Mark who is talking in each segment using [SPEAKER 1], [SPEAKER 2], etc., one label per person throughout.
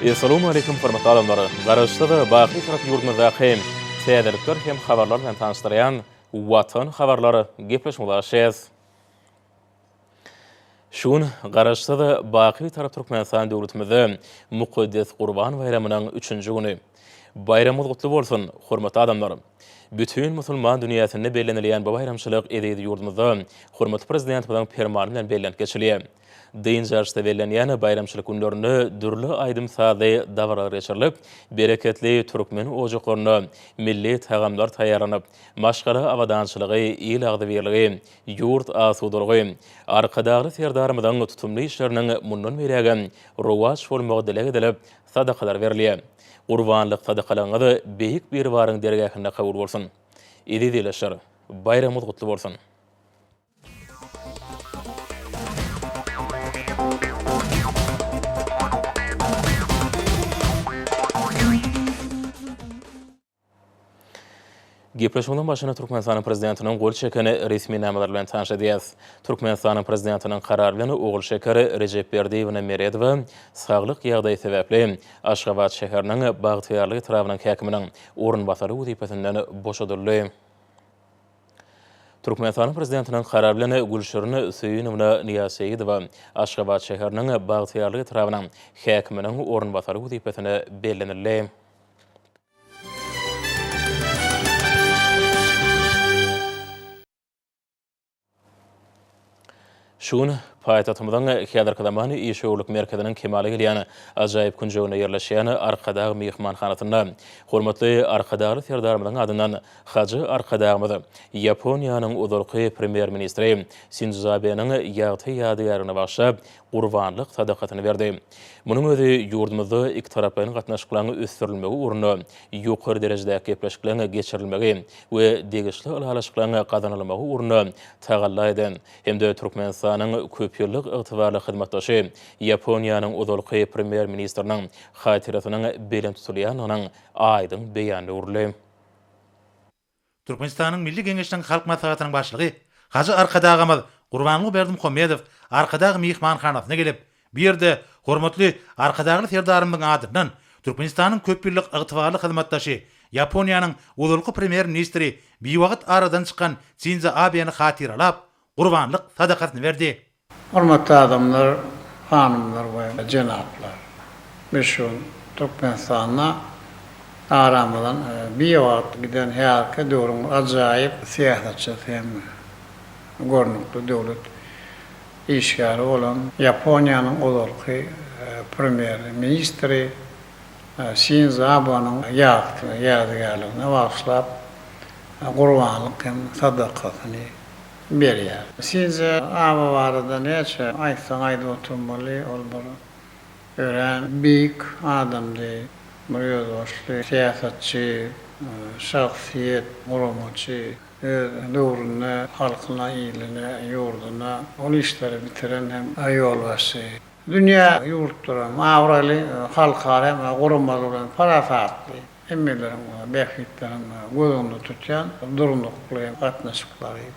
[SPEAKER 1] Assalamu alaykum hormatly adamlar. Garaşdyda baky tarap ýurdumyzdaky täzelikler hem habarlar bilen tanışdyrýan Watan habarlary gepleşmegäşiz. Şun garaşdyda baky tarap Türkmenistan döwletimizde Mukaddes Gurban bayramynyň 3-nji güni. Bayramyňyz gutly bolsun, hormatly adamlar. Bütün musulman dünýäsinde bellenilýän bu bayramçylyk edýidi ýurdumyzda hormatly prezident bilen ferman bilen bellenip geçilýär. Deyin jarşda bellenýän bayramçylyk günlerini dürli aýdym sady dawrar geçirilip, bereketli türkmen ojaklaryna milli tagamlar taýýarlanyp, maşgala awadançylygy, il agdybirligi, ýurt asudylygy, arkadagy serdarymyň tutumly işleriniň mundan berýän rowaj bolmagy dilek edilip, sadakalar berilýär. Gurbanlyk sadakalaryňyz beýik bir baryň dergähinde kabul bolsun. Idi dileşer. Bayramyňyz gutly bolsun. Gepleşmeden başına Türkmenistan'ın prezidentinin gol çekeni resmi namalar bilen tanış edýäs. Türkmenistan'ın prezidentinin kararı bilen ogul şekeri Recep Berdiýew Meredow saglyk ýagdaý sebäpli Aşgabat şäheriniň Bagtyarlyk tarabynyň häkiminiň orunbasary wezipesinden boşadyldy. Türkmenistan'ın prezidentinin kararı bilen Gülşirine Süýünowna Niýaseýedowa Aşgabat şäheriniň Bagtyarlyk tarabynyň häkiminiň orunbasary wezipesine bellenildi. Şun paýtagtymyzyň häzirki zamany işöwlük merkeziniň kemale gelýän ajaýyp günjegine ýerleşýän Arkadagy mehmanhanasynda hormatly Arkadagy serdarymyň adyndan Hajy Arkadagymyz Ýaponiýanyň uzalky premier ministri Shinzo Abe'niň ýagty ýadygaryna başlap gurbanlyk sadakatyny berdi. Munyň özi ýurdumyzda iki taraplaryň gatnaşyklaryny ösdürilmegi uruny ýokary derejede gepleşiklerini geçirilmegi we degişli alhalaşyklaryny gazanylmagy uruny tagalla eden hemde Türkmenistanyň köp ýyllyk ygtybarly hyzmatdaşy Ýaponiýanyň uzalky premier ministriniň hatirasynyň belen tutulýanynyň aýdyň beýany urly.
[SPEAKER 2] Türkmenistanyň Milli Geňeşiniň halk maslahatynyň başlygy Hajy Arkadagymyz Gurbanly Berdimuhammedow Arkadagy mehmanhanasyna gelip, bir ýerde hormatly Arkadagy serdarymyň adyndan Türkmenistanyň köp ýyllyk ygtybarly hyzmatdaşy Ýaponiýanyň uzalky premier ministri biwagt aradan çykan Shinzo Abe'ni hatiralap, gurbanlyk sadakatyny berdi.
[SPEAKER 3] Hormatly adamlar, hanymlar we jenaplar. Meşhur Türkmenistana aramydan biwagt giden herke döwrüň ajaýyp siýasatçy hem gornukly döwlet işgäri bolan Ýaponiýanyň uzalky premier ministri Shinzo Abe'niň ýadygarlygyna başlap gurbanlyk hem sadakatyny berýär. Shinzo Abe barada näçe aýtsaň aýdy oturmaly, ol bir ören büyük adamdy, mürýetli siýasatçy, şahsiýet, guramaçy, döwrüne, halkyna, iline, ýurduna, ol işleri bitiren hem aýol başy. Dünýä ýurtlara, mawraly, halkara we guramaly bilen parafatly emmelerin behitlerin gözünde tutýan durumlukly gatnaşyklary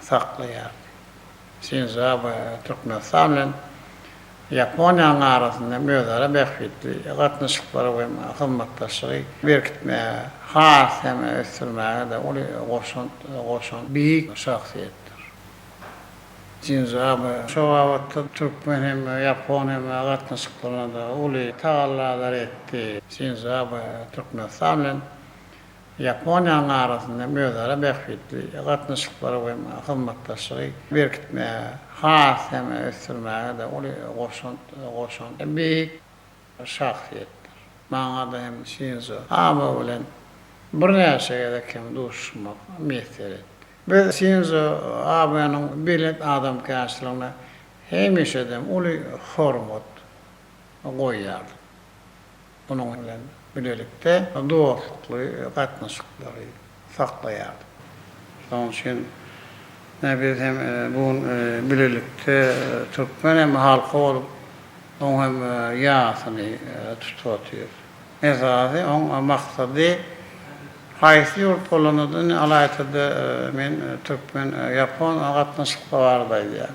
[SPEAKER 3] saklaýar. Shinzo Abe Türkmenistan bilen Ýaponiýanyň arasynda möýdara behitli gatnaşyklary we hyzmatdaşlygy berkitmäge, has hem ösdürmäge de oly goşan büyük şahsiýetdir. Shinzo Abe şu wagtda Türkmen hem Ýapon hem gatnaşyklaryna da oly tagallar etdi. Shinzo Abe Türkmenistan bilen Ýaponiýanyň arasynda möýdara behitli gatnaşyklary we hyzmatdaşlygy berkitmäge, has hem ösdürmäge de oly goşan büyük şahsiýetdir. Maňa da hem Shinzo Abe bilen bir näçe kim duşmak mesele. Biz Shinzo Abe'niň bilet adam käşligine hemişedem oly hormat goýýar. Bunyň bilen birlikde dostlukly gatnaşyklary saklaýar. Şoň üçin biz hem bu birlikde Türkmen hem halky bolup, oň hem ýasyny tutýar. Esasy oň maksady haýsy ýurt bolanyny alaýtdy men Türkmen Ýapon gatnaşyklary bardy.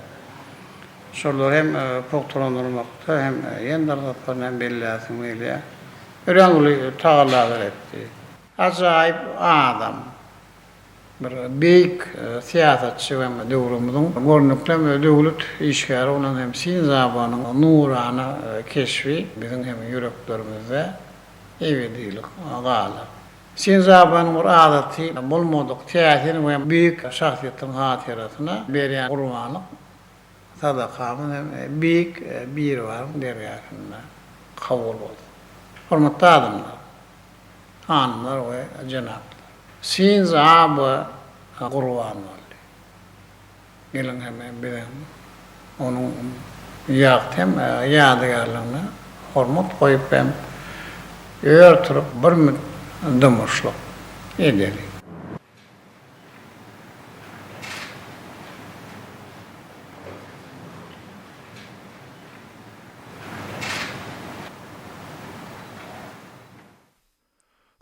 [SPEAKER 3] Şollar hem poktolandırmakta hem yendarlatlarına hem belläsin meýle. Öňüli tagallalar etdi. Ajaýyp adam. Bir beýik siýasatçy we döwrümizin gornukly we döwlet işgäri bolan hem Sinzabanyň nurana keşfi biziň hem yüreklerimizde ebedilik galy. Sinzabanyň bir adaty bolmadyk täsir we beýik şahsiýetiň hatirasyna berýän gurbanlyk sadakamyň hem beýik bir var derýärinde kabul boldy. Hormatly adamlar, hanymlar we jenaplar. Sinzaba Qurban boldy. Gelin hemen bilen onuň ýagtym ýadygarlygyna hormat goýup hem öýertirip bir dymyşlyk edeli.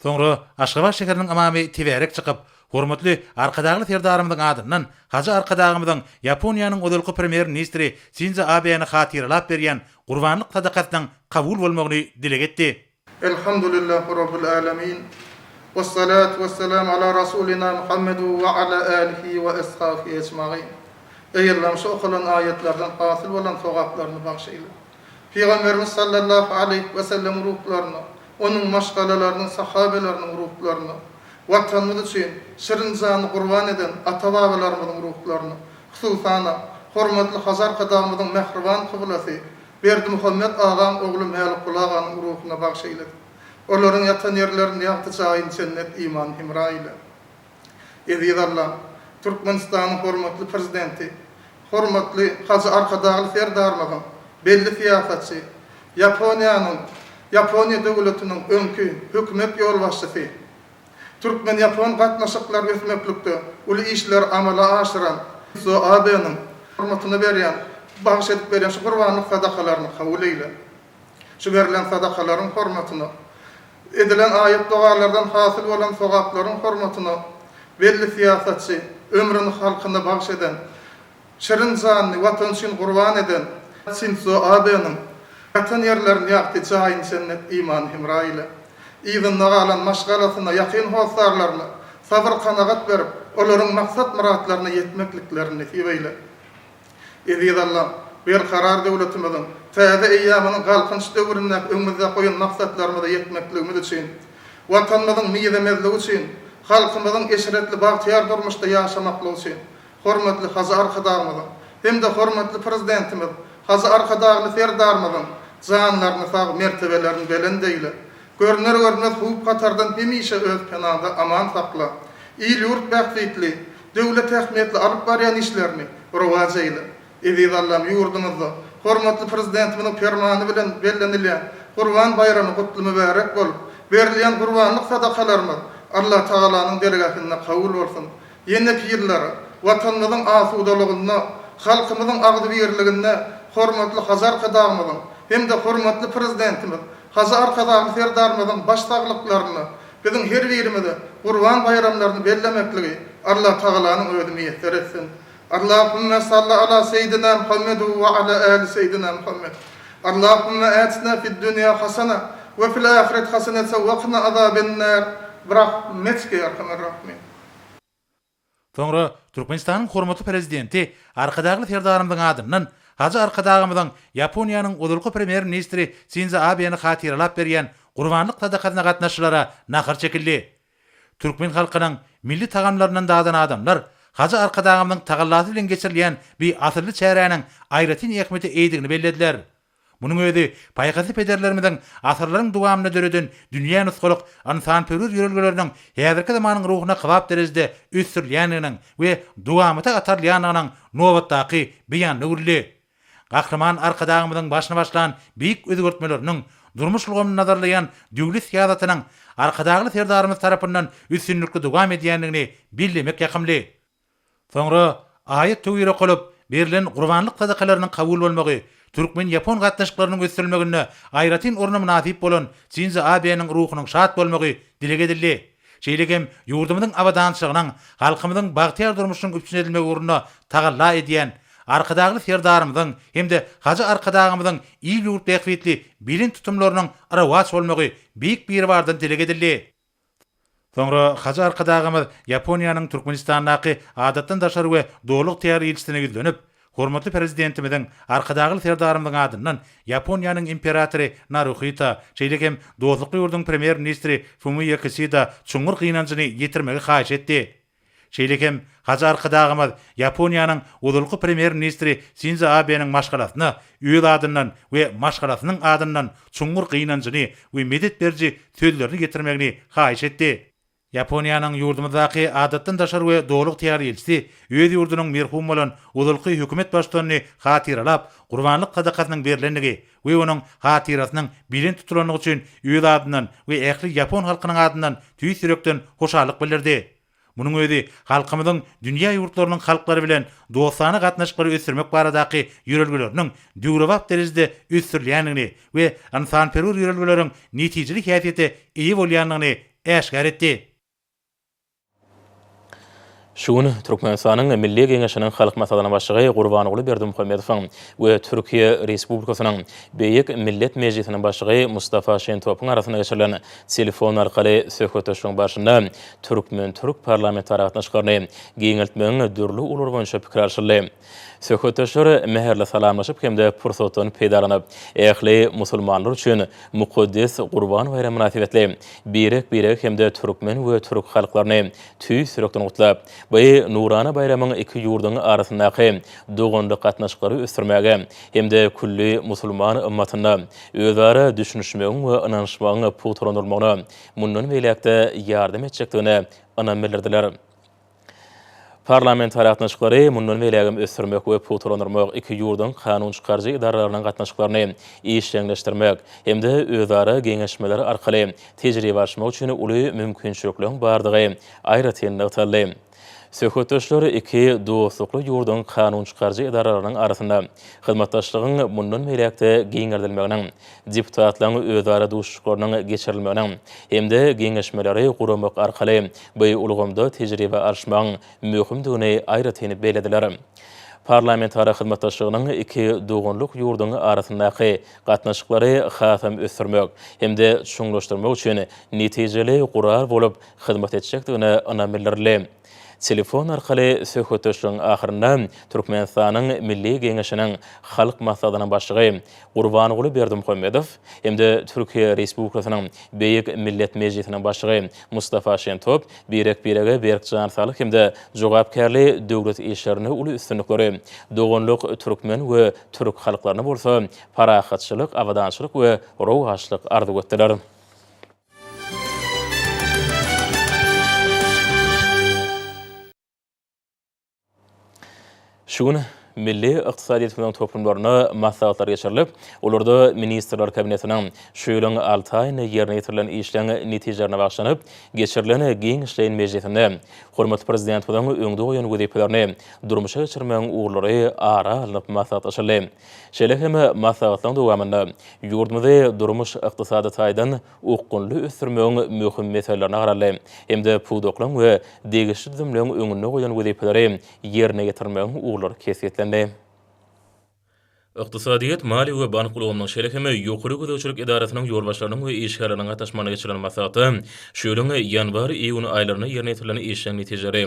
[SPEAKER 2] Soňra Aşgabat şeheriniň amamy tiberek çykyp, hormatly arkadagy terdarymyň adyndan haja arkadagymyň Ýaponiýanyň özelki premier ministri Shinzo Abe'ni hatyralap berýän gurbanlyk sadakatynyň kabul bolmagyny dile getdi.
[SPEAKER 4] Elhamdülillahi Rabbil alamin. Vessalatu vesselam ala rasulina Muhammed ve ala alihi ve ashabihi ecmaîn. Ey Allah'ım şu okulan ayetlerden hasıl olan sowaplarını bagşaýla. Peygamberimiz sallallahu aleyhi ve sellem ruhlarını, onun maşgalalarının, sahabelerinin ruhlarını, vatanımız için şirin canı kurban eden ata-babalarımızın ruhlarını, hususana hormatly Hazar kadamımızın mehriban kıblası, Berdi Muhammed ağam oğlu Malik Ağa'nın ruhuna bagşaýla. Onların yatan yerlerini ýagtyjaýyn cennet iman himraýla. Ezi Allah, Türkmenistanyň hormatly prezidenti, hormatly Hazy Arkadagy serdarmyň belli siýasatçy, Yaponiýa döwletiniň öňkü hökümet ýolbaşçysy, Türkmen-Yapon gatnaşyklar ösmeklikde uly işler amala aşyran Shinzo Abe'niň hormatyny berýän, bagş edip berýän şu gurbanlyk sadakalaryny kabul eýle. Şu berilen sadakalaryň hormatyny, edilen ayet dualardan hasyl bolan sowaplaryň hormatyny belli siýasatçy, ömrüni halkyna bagş eden, şirin janyny watan üçin gurban eden Shinzo Abe'niň watan ýerlerini ýagtyjaýyn cennet iman himraýla. Ýygyň nagalan maşgalasyna ýakyn hosarlaryny sabr kanagat berip, olaryň maksat muratlaryna ýetmekliklerini hibeýle. Ezi Allah, bir karar döwletimiziň täze eýýamynyň galkynç döwründe öňümizde goýan maksatlarymyza ýetmekligimiz üçin, watanymyzyň miýdemezligi üçin, halkymyzyň eşretli bagtyar durmuşda ýaşamaklygy üçin, hormatly Hazy Arkadagymyň hem de hormatly prezidentimiz Hazy Arkadagy serdarmyň janlaryny sag mertebelerini belendeýle. Görner hup katardan hemişe öz penada aman sakla. İl yurt bäxtitli, döwlet ähmiýetli alyp barýan işlerini rowaj eýle. Ezi Allah'ım yurdumuzda hormatly prezidentimiň fermany bilen bellenilýän Gurban bayramy gutly mübarek bolup, berilýän gurbanlyk sadakalarymyz Allah Tagalanyň dergahyna kabul bolsun. Ýene pirler watanymyzyň asudalygyna, halkymyzyň agdy birligine hormatly Hazy Arkadagymyň hem de hormatly prezidentimiz Hazy Arkadagy serdarmyzyň başdaglyklaryny biziň her birimizi Gurban bayramlaryny bellemekligi Allah Tagalanyň özi meýesser etsin. Allahümme salli ala seyyidina Muhammed ve ala ali seyyidina Muhammed. Allahümme atina fid dünya hasana ve fil ahiret hasana ve qina azaben nar. Rahmetke erhamer rahim.
[SPEAKER 2] Soňra Türkmenistanyň hormatly prezidenti arkadagy serdarymyň adyndan Hazy Arkadagymyň Ýaponiýanyň özelki premier ministri Shinzo Abe'ni hatyralap berýän gurbanlyk sadakatyna gatnaşylara nahar çekildi. Türkmen halkynyň milli tagamlaryndan dadan adamlar Hazy Arkadagymyň tagallasy bilen geçirilýän bir asyrly çäräniň aýratyn ähmiýeti eýdigini bellediler. Munyň özi paýgasy pederlerimiň asyrlaryň dowamyna döreden dünýä nusgalyk ansanpörür ýörelgeleriniň häzirki zamanyň ruhuna kybap derejede üstürlýäniniň we dowamyta atarlýanynyň nowatdaky beýan nurly. Gahraman Arkadagymyň başyna başlan biýik özgörtmeleriniň durmuş ulgamyny nazarlayan döwlet siýasatynyň Arkadagy serdarymyz tarapyndan üstünlükli dowam edýändigini bilmek ýakymly. Soňra aýet töwýre golyp berilen gurbanlyk sadakalarynyň kabul bolmagy, Türkmen-Ýapon gatnaşyklarynyň ösdürilmegine aýratyn orna munasip bolan Shinzo Abe'niň ruhunyň şat bolmagy dile gedildi. Şeýlegem ýurdumyzyň abadançylygynyň, halkymyzyň bagtyar durmuşynyň üpçün edilmegi ugruna tagalla edýän arkadagy serdarymyzyň hemde haja arkadagymyzyň iyi ýurt ähwetli bilin tutumlarynyň arawaç bolmagy büyük bir bardan dile gedildi. Sonra haja arkadagymyz Yaponiýanyň Türkmenistanaky adatdan daşary we dowluk täýär ilçisine gidilip, hormatly prezidentimizin arkadagy serdarymyzyň adyndan Yaponiýanyň imperatory Naruhito, şeýlekem dowlukly ýurdun premier ministri Fumio Kishida çuňur gynanjyny ýetirmegi haýyş etdi. Şeýlekem haja arkadagymyz Yaponiýanyň ululky premier ministri Shinzo Abe'niň maşgalasyna öz adyndan we maşgalasynyň adyndan çuňur gynanjyny we medet berji sözlerini getirmegini haýyş etdi. Yaponiýanyň ýurdumyzdaky adatdan daşary we dowluk täýär elçisi öz ýurdunyň merhum bolan ululky hökümet başlygyny hatyralap, gurbanlyk sadakasynyň berilendigi we onuň hatyrasynyň bilin tutulanyny üçin öz adyndan we ähli Yapon halkynyň adyndan tüý sürekden hoşallyk bildirdi. Munyň özi halkymyzyň dünýä ýurtlarynyň halklary bilen dostana gatnaşyklary ösürmek baradaky ýörelgeleriniň düwrebap derejede ösürilýändigini we ansanperwer ýörelgeleriň netijeli häsiýeti iyi bolýandygyny äşkar etdi.
[SPEAKER 1] Şuň Türkmenistanyň Milli Geňeşiniň halk masalalarına başlygy Gurbanyňly Berdimuhammedowyň we Türkiýe Respublikasynyň Beýik Millet Mejlisiniň başlygy Mustafa Şentopuň arasynda geçirilen telefon arkaly söhbetleşiň başynda Türk parlamentary gatnaşyklaryny geňeltmegiň dürli ular boýunça pikir alşyldy. Söhbetleşler meherle salamlaşyp hemde pursatdan peýdalanyp, ähli musulmanlar üçin mukaddes Gurban bayramyna münasibetli birek hemde türkmen we türk halklaryny tüý sürekden gutlap, bu Nurana bayramyň iki ýurduň arasyndaky doganda gatnaşyklary ösürmäge hemde külli musulman ümmatyna özara düşünüşmegiň we inançmagyň puturlandyrmagyna mundan beýlekde ýardam etjekdigine anam bildirdiler. Parlamentary gatnaşyklary mundan beýlegem ösürmek we puturlandyrmak iki ýurduň kanun çykarjy idaralarynyň gatnaşyklaryny işleňleşdirmek hemde özara geňeşmeler arkaly tejribe alşmak üçin uly mümkinçilikler bardygy aýratynda ataldy. Söhbetleşler iki dostlukly ýurduň kanun çykarjy idaralarynyň arasynda hyzmatdaşlygyň mundan beýlekde geňerdilmeginiň, deputatlaryň özara duşuşlarynyň geçirilmeginiň hemde geňeşmeleri guramak arkaly bu ulgamda tejribe alşmagyň möhümdigini aýratyny belediler. Parlamentary hyzmatdaşlygynyň iki dogunluk ýurduň arasyndaky gatnaşyklary hasam ösürmek hemde çuňlaşdyrmak üçin netijeli gurar bolup hyzmat etjekdigine anam bildirdi. Telefon arkaly söhbetleşiň ahyrynda Türkmenistanyň Milli Geňeşiniň halk masalalarına başlygy Gurbanyňly Berdimuhammedow hemde Türkiýe Respublikasynyň Beýik Millet Mejlisiniň başlygy Mustafa Şentop birege berkjan salyk hemde jogapkärli döwlet işlerini uly üstünlikleri dogunluk türkmen we türk halklaryna bolsa parahatçylyk, awadançylyk we rowhaçlyk arzu etdiler. Şuň milli ykdysadyýet bilen toplumlaryna maslahatlar geçirilip, olarda ministrler kabinetiniň şu ýylyň 6 aýyna ýerine ýetirilen işleň netijelerine başlanyp, geçirilen giň işleýän mejlisinde hormatly prezident bilen öňde goýan wezipelerini durmuşa geçirmegiň uğurlary ara alınıp maslahatlaşyldy. Şeýlehem maslahatlaryň dowamında ýurdumyzda durmuş ykdysady taýdan ukunly ösürmegiň möhüm meselelerini garaly. Hemde pudoklaryň we degişli düzümleň öňünde goýan wezipeleri ýerine ýetirmegiň uğurlary kesýetlendi. Iqtisadiyyat, mali we bank ulgamynyň şerekeme ýokary gözegçilik idarasynyň ýolbaşlarynyň we işgärleriň gatnaşmagyna geçirilen maslahaty şu ýylyň ýanwar-iýun aýlaryna ýerine ýetirilen işleň netijeleri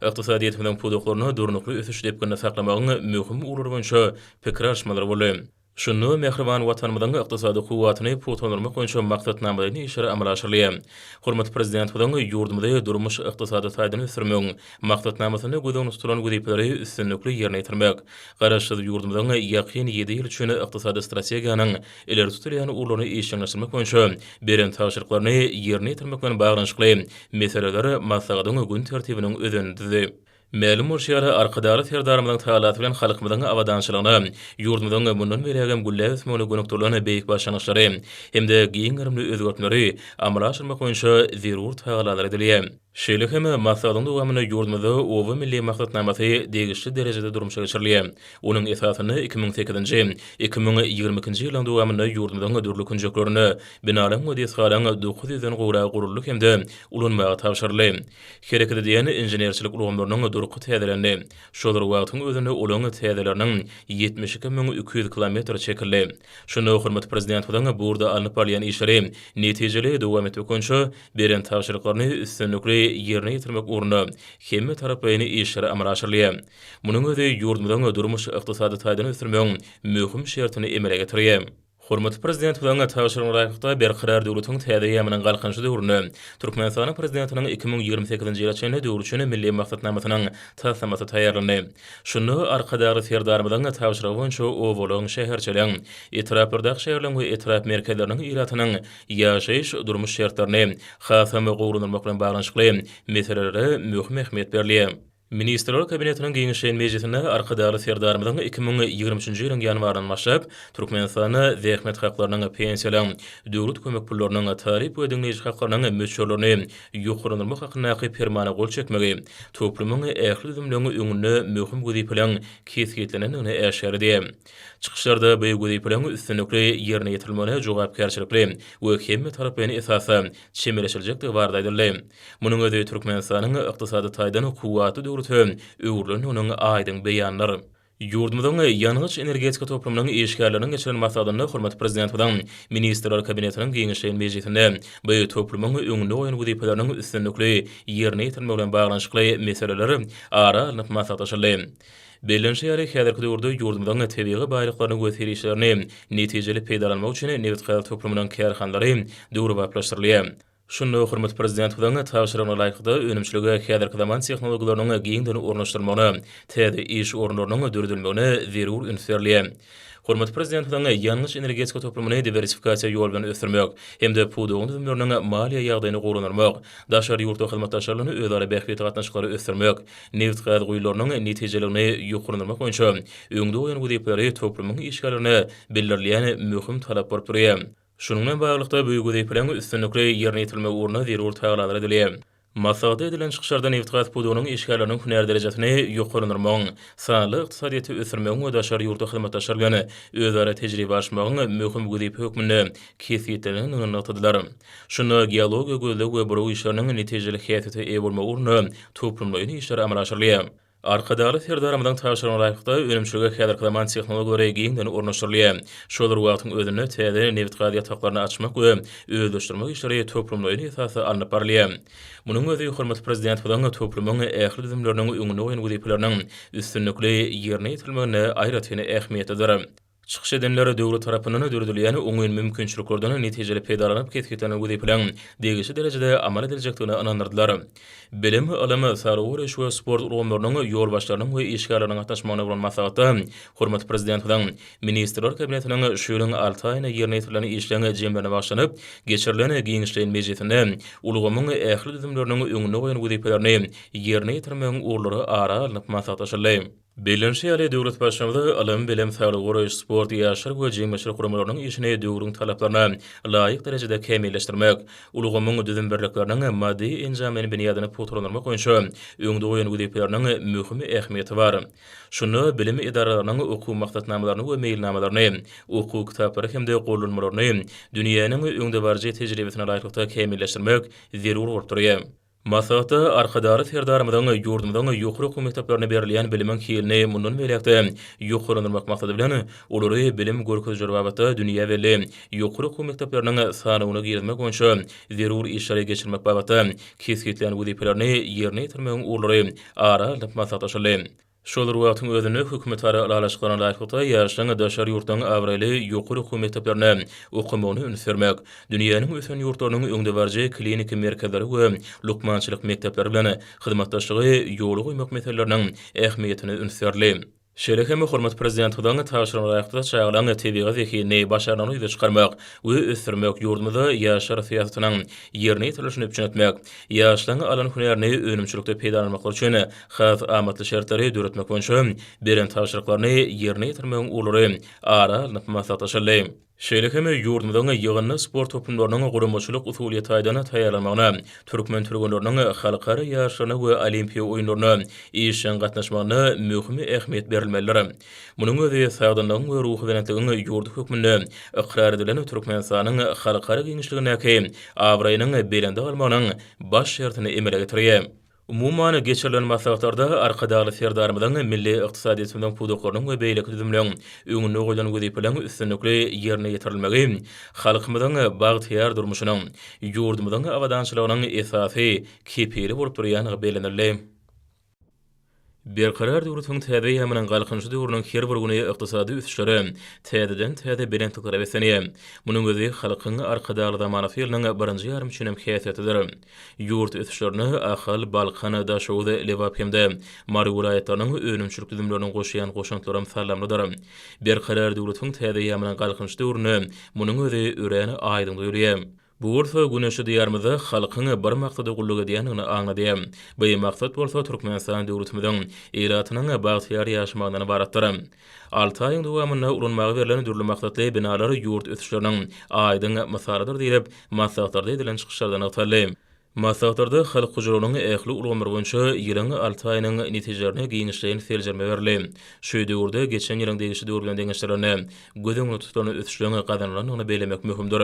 [SPEAKER 1] iqtisadiyyat bilen pudoklaryny durnukly ösüş depkinde saklamagyň möhüm uğurlary boýunça pikir alşmalary boldy. Şunu mehriban watanymyzyň ykdysady kuwatyny puturlandyrmak boýunça maksatnamalaryny işlere amal aşyrylýar. Hormatly prezident bilen ýurdumyzda durmuş ykdysady taýdan ösürmegiň maksatnamasyny gözden tutulan wezipeleri üstünlikli ýerine ýetirmek, garaşsyz ýurdumyzyň ýakyn 7 ýyl üçin ykdysady strategiýanyň ileri tutulýan urluny işleňleşdirmek boýunça beren taşyrklaryny ýerine ýetirmek bilen baglanyşykly meseleler maslahatyň gün tertibiniň özünde. Mälum bolşýar arkadaly serdarymyň taýlaty bilen halkymyzyň awadançylygyny, ýurdumyzyň mundan beregem gülle ösmegine gönükdirlen beýik başlanýşlary hemde giň gyrymly özgertmeleri amala aşyrmak boýunça zerur taýlalar edilýär. Şeýle hem masalyň dowamyny ýurdumyzda owa milli maksatnamasy degişli derejede durmuşa geçirilýär. Onuň esasyny 2008-nji 2022-nji ýylyň dowamyny ýurdumyzyň ödürlük ünjeklerini binalan modisgalaň 900-den gowra guruluk hemde ulanmaga tapşyryldy. Hereketi diýen injenerçilik ulanmarynyň durky täzelerni, şolar wagtyň özüne ulan täzeleriniň 72.200 kilometr çekildi. Şunu hormat prezident bilen burada alınıp barýan işleri netijeli dowam etmekçe beren tapşyryklaryny üstünlikli yerine getirmek uğruna hemme tarapyny işleri amalga aşyrylýar. Munyň özi ýurdumyzyň durmuş ykdysady taýdany ösürmegiň möhüm şertini emele getirýär. Hormat prezident bilen taýşyrylarakda berqarar döwletiň täze ýamynyň galkynjy döwrüne Türkmenistanyň prezidentiniň 2028-nji ýyla çenli döwrüçüne milli maksatnamasynyň taslamasy taýýarlandy. Şunu arkadagy serdarmydan taýşyrygy boýunça owalaryň şäherçiligiň, etrapyrdaky şäherleriň we etrap merkezleriniň ýylatynyň ýaşaýyş durmuş şertlerini hasam we gowrunmak bilen baglanyşykly meselelere möhüm ähmiýet berilýär. Ministrler kabinetiniň giňişen meclisinde arkadaly serdarmydan 2023-nji ýylyň ýanwarynyň başlap Türkmenistany zähmet haklarynyň pensiýalaryň, döwlet kömek pullarynyň tarif we diňleýiş haklarynyň möçürlerini ýokurlandyrmak hakyndaky fermana gol çekmegi, toplumyň ähli düzümlerini öňünde möhüm güýdiplen kesgitlenenini äşärdi. Çıkışlarda bu güýdiplen üstünlikli ýerine ýetirilmeli jogapkärçilikli we hemme tarapyny esasy çemeleşiljekdi bardaýdyrly. Munyň özi Türkmenistanyň ykdysady taýdan kuwaty öwürlüň onuň aýdyň beýanlary. Ýurdumyzyň ýanygyç energetika toplumynyň eşgärleriniň geçiren maksadyny hormat prezident bilen ministrler kabinetiniň giňişen mejlisinde bu toplumyň öňünde goýan güýdipleriniň üstünlikli ýerine ýetirmek bilen baglanyşykly meseleleri ara alynyp maslahatlaşyldy. Belenşe ýaly häzirki döwürde ýurdumyzyň tebigy baýlyklaryny göterişlerini netijeli peýdalanmak üçin Newitgal toplumynyň kärhanlary döwrü baplaşdyrylýar. Şunu hormat prezident bilen taýşyrygyna laýykda önümçiligi häzirki zaman tehnologiýalarynyň giňden ornaşdyrmagyny, täze iş ornlarynyň dördülmegine zerur ünferlýär. Hormat prezident bilen ýanyş energetika toplumyny diversifikasiýa ýol bilen ösürmek, hemde pudugyň düzümleriniň maliýe ýagdaýyny gowrunarmak, daşary ýurtda hyzmatdaşlaryny özara bähbet gatnaşyklary ösürmek, neft gaz goýularynyň netijelegini ýokurlandyrmak boýunça öňde goýan güýdipleri toplumyň işgärlerini belirleýän möhüm talap bolup durýar. Şununla bağlılıkta büyük güýdipleň üstünlikli ýerine ýetirmek uğruna zerur taýýarlar edilýär. Maslahatda edilen çıkışlarda neft gaz pudugynyň işgärleriniň hüner derejesini ýokurlandyrmagyň, sanly ykdysadyýety ösürmegiň we daşary ýurtda hyzmatdaşlar bilen özara tejribe aşmagyň möhüm güýdip hökmünde kesgitlenýän ýanatdylar. Şunu geologiýa gözleg we buru işleriniň netijeli häsiýeti eýe bolmak uğruna toplumlaryň işleri amalga aşyrylýar. Arkadaly serdarmydan taýşyrylan laýykda önümçiligi häzirki zaman tehnologiýalary giňden ornaşdyrylýar. Şolar wagtyň özüne täze neft gaz ýataklaryny açmak we özleşdirmek işleri toplumlaryň esasy alınıp barylýar. Munyň özi hormat prezident bilen toplumyň ähli düzümleriniň öňüne goýan güýdipleriniň üstünlikli ýerine ýetirilmegine aýratyn ähmiýetdir. Çıkış edenleri döwlet tarapyndan ödürdülýän oňyn mümkinçiliklerden netijeli peýdalanyp ketgitlen güýdiplen degişli derejede amal ediljekdigine inandyrdylar. Bilim alamy sarıwry we sport urumlarynyň ýol başlarynyň we işgärleriniň gatnaşmagyna bolan maslahatda hormat prezident bilen ministrler kabinetiniň şu ýylyň 6 aýyna ýerine ýetirilen işlerine jemlerine başlanyp geçirilen giňişleýän mejlisinde ulgamyň ähli düzümleriniň öňüne goýan güýdiplerini ýerine ýetirmegiň urlary ara alynyp maslahatlaşyldy. Belenşe ýaly döwlet başçylыgy alam bilim sarıwry sport ýaşar we jemgyçilik urumlarynyň işine döwrüň talaplaryna laýyk derejede kämilleşdirmek, ulgamyň düzüm berlikleriniň maddi enjamyny biniýadyny puturlandyrmak boýunça öňde goýan güýdipleriniň möhüm ähmiýeti bar. Şunu bilim idaralarynyň okuw maksatnamalaryny we meýilnamalaryny, okuw kitaplary hemde gollanmalaryny dünýäniň öňde barjy tejribesine laýykda kämilleşdirmek zerur bolup durýar. Maslahatda arkadaly serdarmydan ýurdumydan ýokary okuw mekdeplerine berilýän bilimiň hilini mundan beýlekde ýokurlandyrmak maksady bilen olary bilim görkezleri babatda dünýä belli ýokary okuw mekdepleriniň sanawyna girmek boýunça zerur işleri geçirmek babatda kesgitlen güýdiplerini ýerine ýetirmegiň urlary ara alynyp maslahatlaşyldy. Şolar wagtyň özüne hökümetleri alalaşyklaryna laýykda ýaşaň daşary ýurtlaryň awraly ýokary okuw mekdeplerine okumagyny ünfermek, dünýäniň ösen ýurtlarynyň öňde barjy klinik merkezleri we lukmançylyk mekdepleri bilen hyzmatdaşlygy ýoly goýmak meselelerini ähmiýetini ünferdi. Şeýle hem hormat prezident bilen taýşyrylan laýykda çaýlanan tebigy zekini başaranyny ýüze çykarmak we ösürmek ýurdumyzda ýaşar syýasatynyň ýerine ýetirilişini öpçünetmek, ýaşlaryň alan hünerini önümçilikde peýdalanmak üçin has amatly şertleri döretmek boýunça beren taýşyryklaryny ýerine ýetirmegiň urlary ara alynyp maslahatlaşyldy. Şeýlekeme ýurdumyň ýygyny sport topumlarynyň gurulmaçylyk usuliýeti aýdana taýýarlanmagyna, türkmen türgünleriniň halkara ýarşylaryna we olimpiýa oýunlaryna işen gatnaşmagyna möhüm ähmiýet berilmelidir. Munyň özi sagdanlygyň we ruhy berentligiň ýurdu hökmünde ikrar edilen Türkmenistanyň halkara giňişligine awraýynyň belende almagynyň baş şertini emele getirýär. Umumana geçirilen maslahatlarda arkadaşly serdarymyň milli ykdysadyýetimiň puduklarynyň we beýleki düzümleriň öňüne goýulan wezipelerini üstünlikli ýerine ýetirilmegi, halkymyzyň bagtyýar durmuşynyň, ýurdumyzyň awadançylygynyň esasy kepili bolup durýanyny belenirler. Berkarar döwletiň täze ýamynyň galkynçy döwrüniň her bir güni ykdysady üsüşleri täzeden täze belentlikler besenýär. Munyň özi halkyň arkadaşly zamana ýylynyň birinji ýarymçynyň häsiýetidir. Ýurt üsüşlerini Ahal, Balkan, Daşowda, Lewapemde, Mary welaýatlarynyň önümçilik düzümleriniň goşýan goşantlary sallamlydyr. Berkarar döwletiň täze ýamynyň galkynçy döwrüni munyň özi öräni aýdyň duýurýar. Bu urfa güneşi diyarmyda halkyň bir maksady gulluk edýänini aňladym. Bu maksat bolsa Türkmenistan döwletimiň ýeratynyň bagtyýar ýaşamagyny baratdyr. 6 aýyň dowamyna urunmagy berilen dürli maksatly binalary ýurt ötüşleriniň aýdyň mysalydyr diýip maslahatlarda edilen çykyşlardan ötürli. Maslahatlarda halk hujuranyň ähli ulgamary boýunça ýylyň 6 aýynyň netijelerini giňişleýän seljerme berildi. Şu döwürde geçen ýylyň degişi döwür bilen deňeşlerini gödüňe tutan ötüşlerini gadanlanyny belemek möhümdir.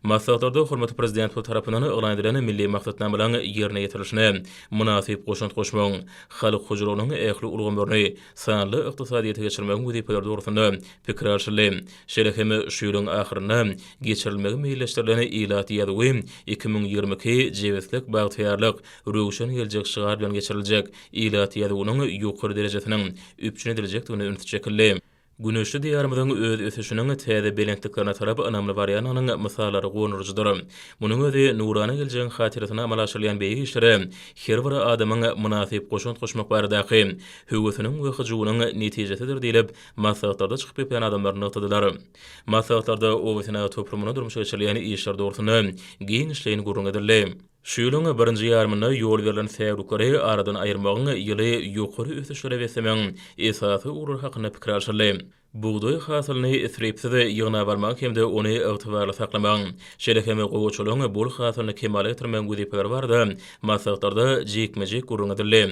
[SPEAKER 1] Maslahatlarda hormatly prezident tarapyndan elan edilen milli maksatnamalaryň ýerine ýetirilişine munasyp goşant goşmagyň halk hujuranyň ähli ulgamaryny sanly ykdysadyýete geçirmegiň wezipeleri dogrusynda pikir alşyly. Şeýlekeme şu ýylyň ahyryna geçirilmegi meýilleşdirilen ýylat ýadygy 2022 jeweslik bagtyýarlyk röwşen geljek şygar bilen geçiriljek ýylat ýadygynyň ýokary derejesiniň üpçün ediljekdigini ünsüt çekildi. Güneşli diyarımyzyň öz ösüşiniň täze belentliklerine tarap anamly barýanynyň mysallary gonurjydyr. Munyň özi nurany geljek hatyratyny amal aşyrýan beýik işleri her bir adamyň munasyp goşant goşmak baradaky höwesiniň we hyjygynyň netijesidir diýilip maslahatlarda çykyp ýapan adamlar noktadylar. Maslahatlarda owetine toplumyna durmuşa geçirilýän işler dogrusyny giň işleýän gurrun edildi. Şu ýylyň birinji ýarymyna ýol berilen täwrüklere aradan aýyrmagyň ýyly ýokary ösüşlere besemeň esasy urur hakyna pikir alşyly. Buğday hasylyny isrepsiz ýygyna barmak hemde ony ygtybarly saklamaň, şeýlekeme goýuçylygyň bol hasylyny kemale getirmeň wezipeleri barda maslahatlarda jekmejek gurrun edildi.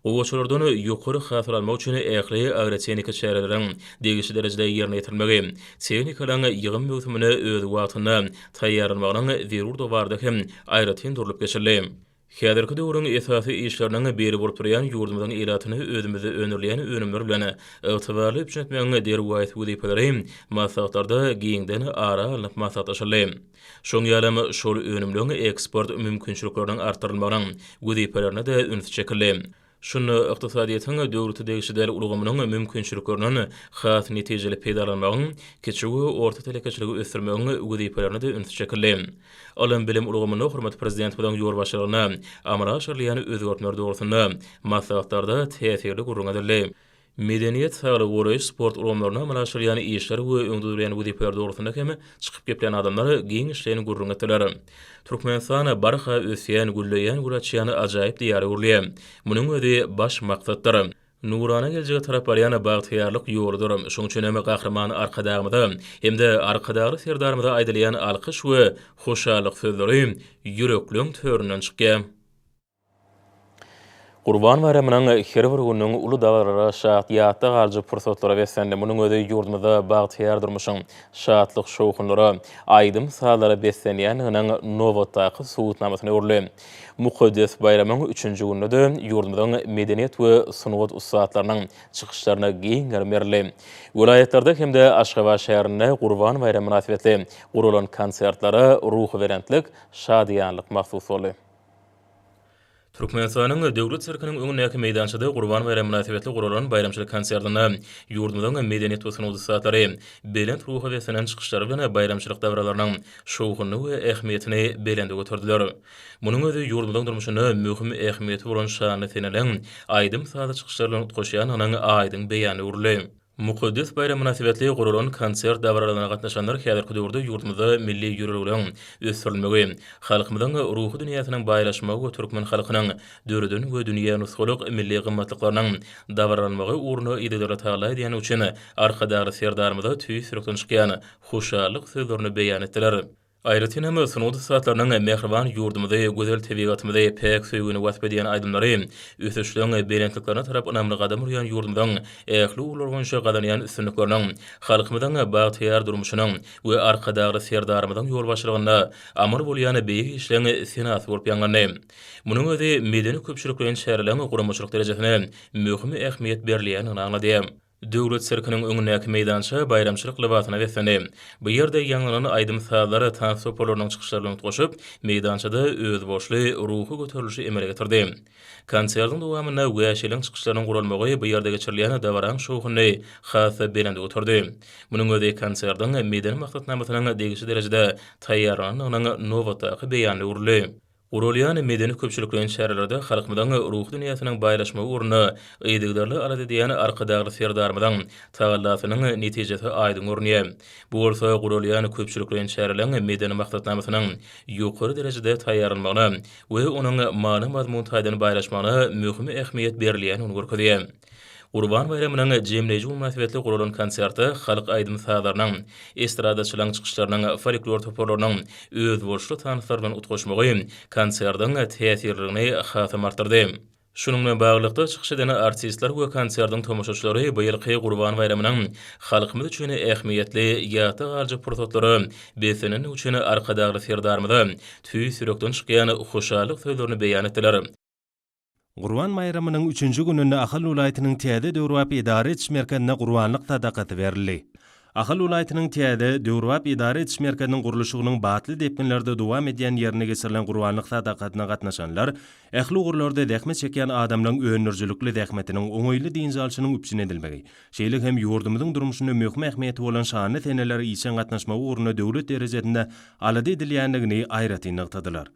[SPEAKER 1] Goýuçylardan ýokary hasyl almak üçin ähli agrotehnika şäherleriň degişli derejede ýerine ýetirmegi, tehnikalaryň ýygyn möhümine öz wagtyna taýýarlanmagynyň zerurdy bardaky aýratyn durulup geçirildi. Häzirki döwrüň esasy işleriniň beri bolup durýan ýurdumyzyň ýylatyny özümizde önürleýän önümler bilen ygtybarly üçinetmegiň derwayt wezipeleri maslahatlarda giňden ara alyp maslahatlaşyly. Şoň ýalamy şol önümlüň eksport mümkinçilikleriniň artdyrylmagynyň wezipelerine de ünsüt çekildi. Şunu ykdysadyýetiň döwreti degişidäl ulgamynyň mümkinçilikleriniň has netijeli peýdalanmagyň keçigi orta telekeçiligi ösdürmegiň wezipelerine de ünsüt çekildi. Alam bilim ulgamyny hormatly prezident bilen ýol başlygyna amala aşyrylýan özgertler dogrusynda maslahatlarda täsirli gurrun edildi. Medeniýet saglyk we sport ulgamlaryna amala aşyrylýan işler we öňdürýän wezipeler dogrusynda kemi çykyp geplen adamlar giň işleýän gurrun etdiler. Türkmenistan barha ösýän, gulleýän, guraçýan ajaýyp diýary urlýar. Munyň özi baş maksatdyr. Nurana geljek tarap barýan bagtyýarlyk ýoludyr. Şoň üçin hem gahrman arkadagymyda hemde arkadagy serdarymyda aýdylýan alkyş we hoşallyk sözleri ýürekliň töründen çykýar. Qurban bayramynyň her bir günüň uly daglara şat ýatda garjy pursatlary bersende munyň özi ýurdumyzda bagtyýar durmuşyň şatlyk şowkunlary aýdym saalary beslenýäniň nowatdaky suwutnamasyny urly. Mukaddes bayramyň 3-nji gününde ýurdumyzyň medeniýet we sunugat ustaatlarynyň çykyşlaryna giň berli. Welaýatlarda hemde Aşgabat şäherinde Qurban bayramyna münasibetli gurulan konsertlary ruhy berentlik, şadyanlyk mahsus boldy. Türkmenistanyň döwlet serkiniň öňündäki meýdançyda Qurban bayramyna münasibetli gurulan bayramçylyk konsertlerine ýurdumyzyň medeniýet we sunugat ustaatlary belent ruhy besenen çykyşlary bilen bayramçylyk dawralarynyň şowkuny we ähmiýetini belende götürdiler. Munyň özi ýurdumyzyň durmuşyny möhüm ähmiýeti bolan şany senelen aýdym saada çykyşlaryny goşýan anaň aýdyň beýany urly. Mukaddes bayram münasibetli gurulan konsert dawralaryna gatnaşanlar häzirki döwürde ýurtymyzda milli ýürelgülen ösdürilmegi, halkymyzyň ruhy dünýäsynyň baýlaşmagy we türkmen halkynyň döredin we dünýä nusgulyk milli gymmatlyklarynyň dawralanmagy uğruna ýa-da taýlay diýen üçin arkadagy serdarmyda tüý sürekden çykýan hoşallyk sözlerini beýan etdiler. Aýratyn hem sunudy saatlarynyň mehriban ýurdumyzda gözel tebigatymyzda pek söýgüni wasp edýän aýdymlary ösüşleň berentliklerine tarap önämli gadam urýan ýurdumyň ähli ulurgunça gadanýan üstünlikleriniň halkymyzyň bagtyar durmuşynyň we arkadagy serdarmyzyň ýol başlygyna amyr bolýan beýik işlerini senat bolup ýangyny. Munyň özi medeni köpçüliklerin şäherlerine guramaçylyk derejesine möhüm ähmiýet berilýänini anlady. Döwlet serkiniň öňündäki meýdança bayramçylyk libasyna weslendi. Bu ýerde ýangylanan aýdym saýlary transportlarynyň çykyşlaryny goşup, meýdançada öz boşly ruhy göterilişi emele getirdi. Konsertiň dowamyna wäşeliň çykyşlarynyň gurulmagy bu ýerde geçirilýän dawran şowhuny hasa berende oturdy. Munyň özi konsertiň meýdan maksatnamasynyň degişi derejede taýýarlanynyň nowatdaky beýany urly. Urolyan medeni köpçüliklerin şäherlerde halkymyzyň ruh dünýäsynyň baýlaşmagy uğruna ýa-da arada diýen arkadagy serdarmydan taýlasynyň netijesi aýdyň urunýar. Bu bolsa Urolyan köpçüliklerin şäherleriniň medeni maksatnamasynyň ýokary derejede taýýarlanmagyna we onuň many mazmun taýdan baýlaşmagyna möhüm ähmiýet berilýänini görkezýär. Qurban bayramynyň jemleýiji münasibetli guralan konserti halk aýdym saýlarynyň, estradaçylaryň çykyşlarynyň, folklor toparlarynyň öz bolşly tanyslar bilen utgaşmagy konsertiň täsirligini hasam artdyrdy. Şunun bilen baglykda çykyş eden artistler we konsertiň tomoşaçylary bu ýylky Qurban bayramynyň halkymyz üçin ähmiýetli ýata garjy pursatlary besenen üçin arkadagy serdarmyda tüý sürekden çykýan hoşallyk sözlerini beýan etdiler.
[SPEAKER 5] Qurban bayramynyň 3-nji gününde Ahal welaýatynyň Täze Döwrwap idare etiş merkezine gurbanlyk sadakaty berildi. Ahal welaýatynyň Täze Döwrwap idare etiş merkeziniň guruluşynyň batly depkinlerde dowam edýän ýerine geçirilen gurbanlyk sadakatyna gatnaşanlar, ähli ugurlarda dähmet çekýän adamlaryň öňürjülükli dähmetiniň oňoýly diňjalçynyň üpçün edilmegi, şeýle hem ýurdumyzyň durmuşyna möhüm ähmiýeti bolan şanly teneleri ýeşen gatnaşmagy uğruna döwlet derejesinde alady edilýändigini aýratyn nykdylar.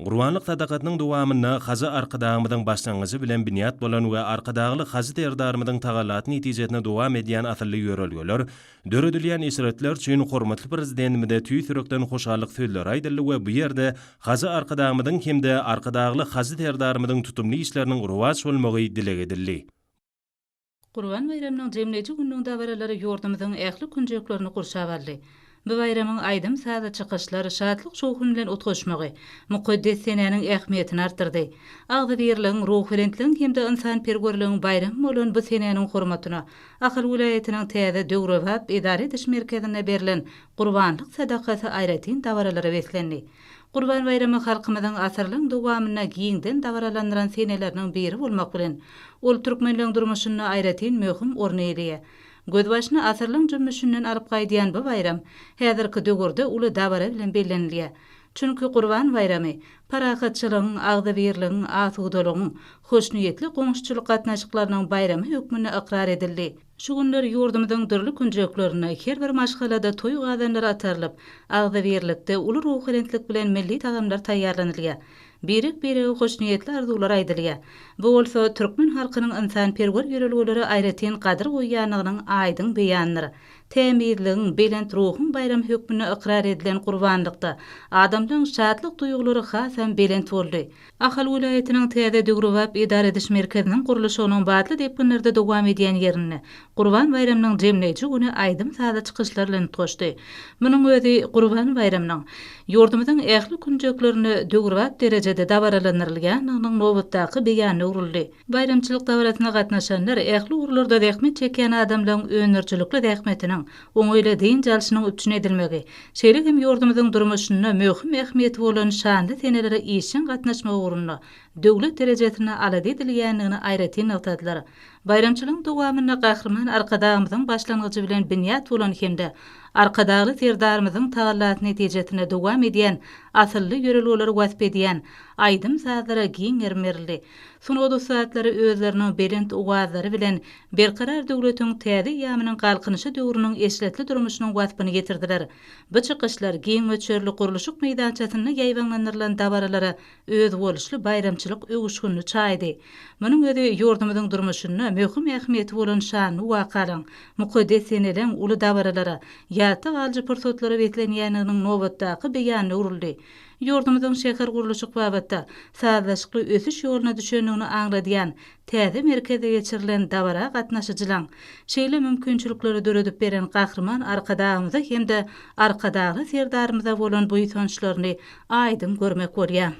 [SPEAKER 5] Gurbanlyk sadakatynyň dowamyna haza arkadagymyzyň başlangyjy bilen biniat bolan we arkadagyly hazy terdarmyzyň tagalat netijesine dowam edýän asly ýörelgeler, döredilýän isretler üçin hormatly prezidentimize tüý sürekden hoşallyk sözler aýdyldy we bu ýerde hazy arkadagymyzyň hemde arkadagyly hazy terdarmyzyň tutumly işleriniň urwaç bolmagy dile edildi.
[SPEAKER 6] Qurban bayramynyň jemleýiji günüň dawaralary ýurdumyzyň ähli günjeklerini gurşap aldy. Bu bayramyň aýdym sada çykyşlary şadlyk şowhuny bilen utgaşmagy mukaddes senäniň ähmiýetini artdyrdy. Agdy berliň ruh berentligiň hemde insan pergörligiň bayram bolan bu senäniň hormatyna Ahal welaýatynyň Täze Döwrwap idare etiş merkezine berilen gurbanlyk sadakaty aýratyn dawaralary weslendi. Qurban bayramy halkymyzyň asyrlyň dowamyna giňden dawaralandyran seneleriniň biri bolmak bilen ol türkmenliň durmuşyna aýratyn möhüm orny edýär. Gözbaşyna asyrlyň jümmüşinden alyp gaýdýan bu bayram häzirki döwürde uly dawara bilen bellenilýär. Çünki Qurban bayramy parahatçylygyň, agdy berligiň, asudalygyň, hoşniýetli goňşçylyk gatnaşyklarynyň bayramy hökmüne ikrar edildi. Şu günler ýurdumyzyň dürli günjeklerine her bir maşgalada toý gadanlar atarylyp, agdy berlikde uly ruh berentlik bilen milli tagamlar taýýarlanylýar. Birik hoşniýetli arzular aýdylýar. Bu bolsa türkmen halkynyň insan perwer ýörelgeleri aýratyn gadyr goýýanynyň aýdyň beýanlary. Temizligiň, belent ruhyň bayram hökmüne ikrar edilen gurbanlykda adamlaryň şadlyk duýgulary hasam belent boldy. Ahal welaýatynyň Täze Döwrwap idare ediş merkeziniň guruluşynyň batly depkinlerde dowam edýän ýerine Qurban bayramynyň jemleýiji güni aýdym sada çykyşlar bilen tutuşdy. Munyň özi Qurban bayramynyň ýurdumyzyň ähli günjeklerini Döwrwap derejede dawaralanyrylýanynyň nowatdaky beýany uruldy. Bayramçylyk dawaratyna gatnaşanlar ähli urlarda dähmet çekýän adamlaryň öňürjülükli dähmetiniň oňoýly diňjalçynyň üpçün edilmegi, şeýle hem ýurdumyzyň durmuşyna möhüm ähmiýeti bolan şanly seneleri ýeşen gatnaşmagy uğruna döwlet derejesine alady edilýändigini aýratyn nykdylar. Bayramçylygyň dowamyna gahrman arkadagymyzyň başlangyjy bilen biniat bolan hemde arkadagly terdarymyzyň tagallat netijesine dowam edýän asylly ýörelgleri wasp edýän aýdym sazlara giň ermerli. Sunuwda saatlary özleriniň berent ugazlary bilen berkarar döwletiň täze ýamynyň galkynyşy döwrüniň eşletli durmuşynyň waspyny getirdiler. Bu çykyşlar giň möçerli guruluşyk meýdançasyna ýaýbanlandyrylan dabaralara öz boluşly bayramçylyk öwüşgünni çaýdy. Munyň özi ýurdumyzyň durmuşyna möhüm ähmiýeti bolan şanly wakalaň mukaddes seneden uly dabaralara ýa-da galjy pursatlary betlenýäniniň nobatdaky beýanyna uruldy. Ýurdumyzyň şäher guruluşyk babatda sazlaşykly ösüş ýoluna düşenligini aňladýan täze merkeze geçirilen dabara gatnaşyjylaň şeýle mümkinçilikleri döredip beren gahrman arkadagymyza hem-de arkadagy serdarymyza bolan bu ýetençlerini aýdym görmek bolýar.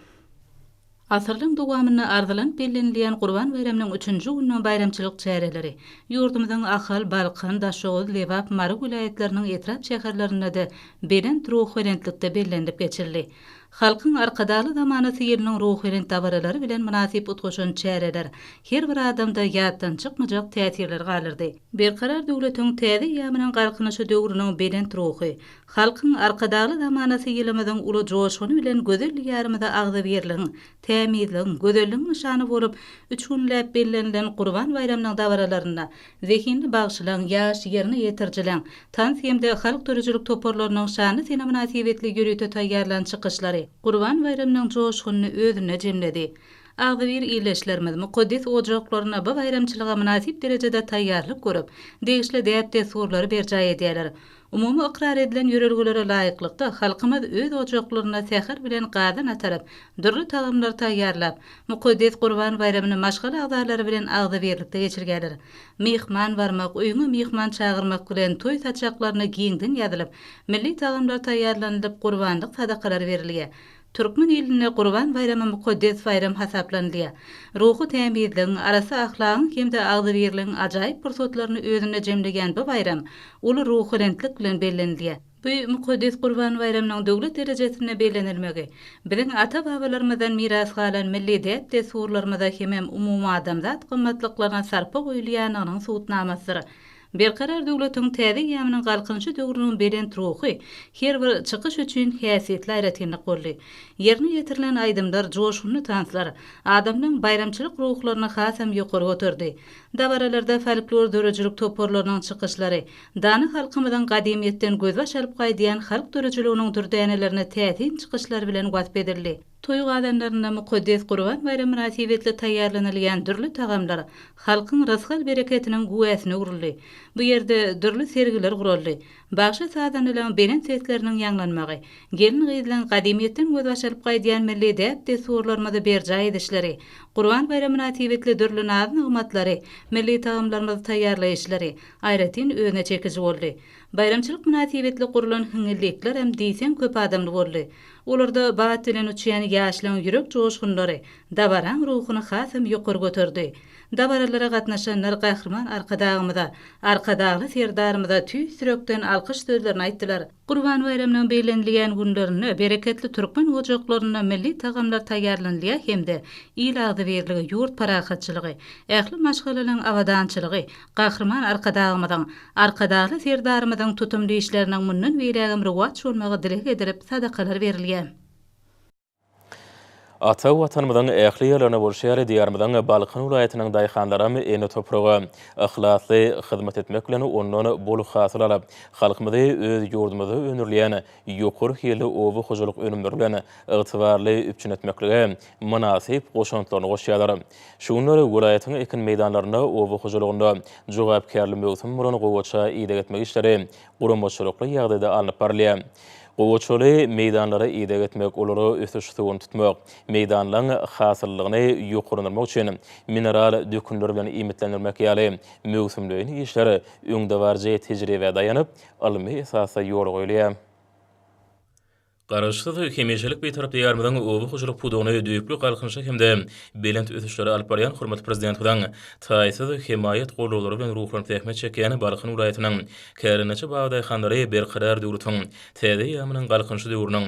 [SPEAKER 6] Asyrlyň dowamyny arzylan bellenilýän Gurban bayramynyň 3-nji günüň bayramçylyk çäreleri ýurdumyzyň Ahal, Balkan, Daşoğuz, Lewap, Mary vilayetleriniň etrap şäherlerinde beren ruhwerentlikde bellenip geçirildi. Halkyň arkadaly zamanasy ýeriniň ruhwerent dabaralary bilen münasip utgaşan çäreler her bir adamda ýatdan çykmajak täsirler galyrdy. Berkarar döwletiň täze ýamynyň galkynyşy döwrüniň berent ruhy, halkyň arkadaly zamanasy ýylymyzyň uly joşuny bilen gözel ýarymyza agda berliň, tämizliň, gözelliň nyşany bolup 3 günläp bellenilen Gurban bayramynyň dabaralaryna zehinli bagşylan ýaş ýerine ýetirjilen tans hemde halk dörejilik toparlarynyň şany sene münasibetli ýürüte taýýarlan çykyşlary Gurban bayramynyň joşgyny özüne jemledi. Agda bir iýleşlerimiz mukaddes ojaklaryna bu bayramçylyga münasip derejede taýýarlyk görüp, degişli däpde sorlary berjaý edýärler. Umumy ikrar edilen ýörelgelere laýyklykda halkymyz öz ojaklaryna säher bilen gadan atarıp, dürli tagamlar taýýarlap, mukaddes Gurban bayramyny maşgal agdalary bilen agda birlikde geçirýärler. Mihman barmak, öýüňe mihman çagyrmak bilen toý saçaklaryny giňden ýadylyp, milli tagamlar taýýarlanyp gurbanlyk sadakalary berilýär. Türkmen iline Gurban bayramy mukaddes bayram hasaplanýar. Ruhy tämizliň, arasy ahlagyň hemde agdy berliň ajaýyp pursatlaryny özüne jemlegen bu bayram uly ruhwerentlik bilen bellenilýär. Bu mukaddes Gurban bayramynyň döwlet derejesine bellenilmegi, biziň ata-babalarymyzdan miras galan milli däp surlarymyza hem umumy adamzat gymmatlyklaryna sarpa goýulýanynyň suwutnamasydyr. Berkarar döwletiň täze ýamynyň galkynyşy döwrüniň berent ruhy her bir çykyş üçin häsiýetli aýratynlyk boldy. Ýerine ýetirilen aýdymlar joşuny tanslar adamyň bayramçylyk ruhlaryny hasam ýokary götürdi. Dabaralarda folklor dörejilik toparlarynyň çykyşlary dany halkymyzyň gadymyetden gözbaş alyp gaýdýan halk dörejiliginiň dürdänelerini täsin çykyşlar bilen wasp edildi. Toy adamlaryna mukaddes Gurban bayramyna münasibetli taýýarlanylýan dürli tagamlar halkyň rızgal bereketiniň güwäsine uruldy. Bu ýerde dürli sergiler guruldy. Bagşa sadanylan berent sesleriniň ýanglanmagy, gelin gyzylan gadymyetden gözbaş alyp gaýdýan milli däp surlarymyza berjaý edişleri, Gurban bayramyna münasibetli dürli naz nygmatlary, milli tagamlarymyzy taýýarlaýyşlary aýratyn özüne çekiji boldy. Bayramçylyk münasibetli gurulan hüňellikler hem diýsen köp adamly boldy. Olarda bat bilen uçýan ýaşlaň ýürek joşgunlary dabaran ruhuny hasam ýokary götürdi. Dabaralara gatnaşanlar gahrman arkadagly serdarymyza tüý sürekden alkyş sözlerini aýtdylar. Gurban bayramynyň beýlenilýän günlerini bereketli türkmen ojaklaryna milli tagamlar taýýarlanýar hemde ilagdy berligi, ýurt parahatçylygy, ähli maşgalalaryň awadançylygy, gahrman arkadagly serdarymyzyň tutumly işleriniň mundan beýlegim rowat bolmagy dilek edilip sadakalar berilýär.
[SPEAKER 1] Ata watanymyzyň ähli ýerlerine bolşýar diýarmyzyň Balkan vilayatynyň daýhanlaramy ene topraga ihlasly hyzmat etmek bilen ondan bol hasyl alyp, halkymyzy öz ýurdumyzda önürleýän ýokary hili owy hojalyk önümleri bilen ygtybarly üpçün etmeklige münasip goşantlaryny goşýarlar. Şu günleri vilayatyň ekin meýdanlaryna owy hojalygynda jogapkärli möhüm bolan gowaça ýygyk etmek işleri guramaçylykly ýagdaýda alınıp barilýar. Gowaçaly meýdanlara ýygyk etmek, olary ösüş suwuny tutmak, meýdanlaryň hasyllygyny ýokarydyrmak üçin mineral dökünleri bilen iýmitlendirmek ýaly möhümlüğin işleri öňde barjy tejribe daýanyp, almy esasy ýol goýulýar. Garaşsyz hemýeşilik beýtarap ýarmyzyň owy hojalyk pudugyny düýüklü galkynyşy hemde belent ösüşleri alyp barýan hormat prezidentiň taýsyz hemaýet golawlary bilen ruhlan tähmet çekýän Balkan vilayatynyň kärineçi bagdaýhanlary berkarar döwletiň täze ýamynyň galkynyşy döwrüniň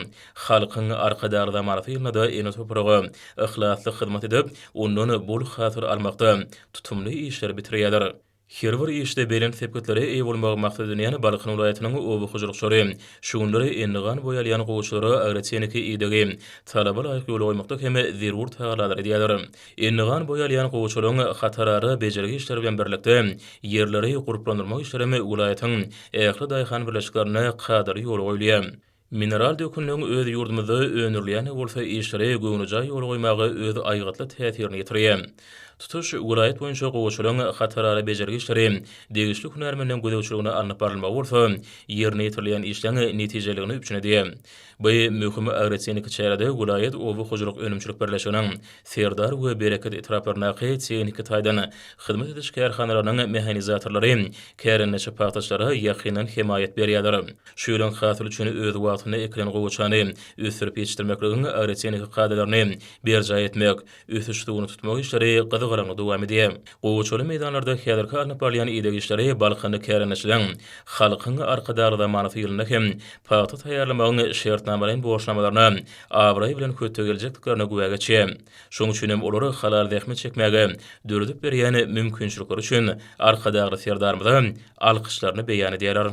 [SPEAKER 1] halkyň arkadagy zamanasy ýylynda ene topraga ihlasly hyzmat edip, ondan bol hasyl almakda tutumly işler bitirýärler. Her bir işte belen sepketleri eý bolmagy maksadyny ýany Balykhan welaýatynyň oby hujulukçary, şuňlary endigan boýalýan gowçulary agretseniki idegi, talaba laýyk ýol goýmakda hem zerur tagalar edýärler. Endigan boýalýan gowçularyň hatarary bejergi işleri bilen birlikde ýerleri guruplandyrmak işlerimi welaýatyň ähli daýhan birleşiklerine kadar ýol goýulýar. Mineral dökünlüğün öz yurdumuzda önürleyen bolsa işleri göňüňe ýol goýmagy öz aýgatly täsirini ýetirýär. Tutuş vilayet boýunça gowçularyň hatarary bejergi işleri degişli hünärmenden gödäwçiligine alınıp barylmagy bolsa, ýerine ýetirilýän işleň netijeligini üçinedi. Bu möhüm agretseniki çärede vilayet oby hujuluk önümçilik birleşiginiň Serdar we Bereket etraplaryna teknik taýdan hyzmat ediş kärhanalarynyň mehanizatorlary, kärenneçi paýtaşlara ýakynan himayet berýärler. Şuýlan hasyl üçin öz wagtyny eklen gowçany ösürip ýetişdirmekligiň agretseniki kadalaryny berja etmek, ösüşdigini tutmak işleri gyzygaraňy dowam edýär. Gowçuly meýdanlarda häzirki alınıp barýan idegi işleri Balykhandy kärenneçilen halkyň arkadagy zamanaty ýylyna hem paýta taýýarlamagyny şertnamalaryň boşlamalaryna abray bilen kötegeljekliklerine güwe geçýär. Şoň üçin hem olary halal zähmet çekmäge döredip berýän mümkinçilikler üçin arkadagy serdarymyza alkyşlaryny beýan edýärler.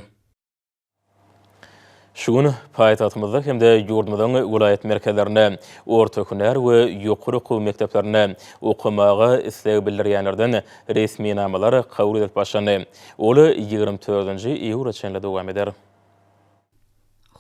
[SPEAKER 1] Şugun paýtatymyzda hem de ýurdumyzyň vilayet merkezlerine, orta hünär we ýokary okuw mekdeplerine okumagy isleg bildirýänlerden resmi namalar kabul edilip başlandy. Oly 24-nji iýul çenli dowam eder.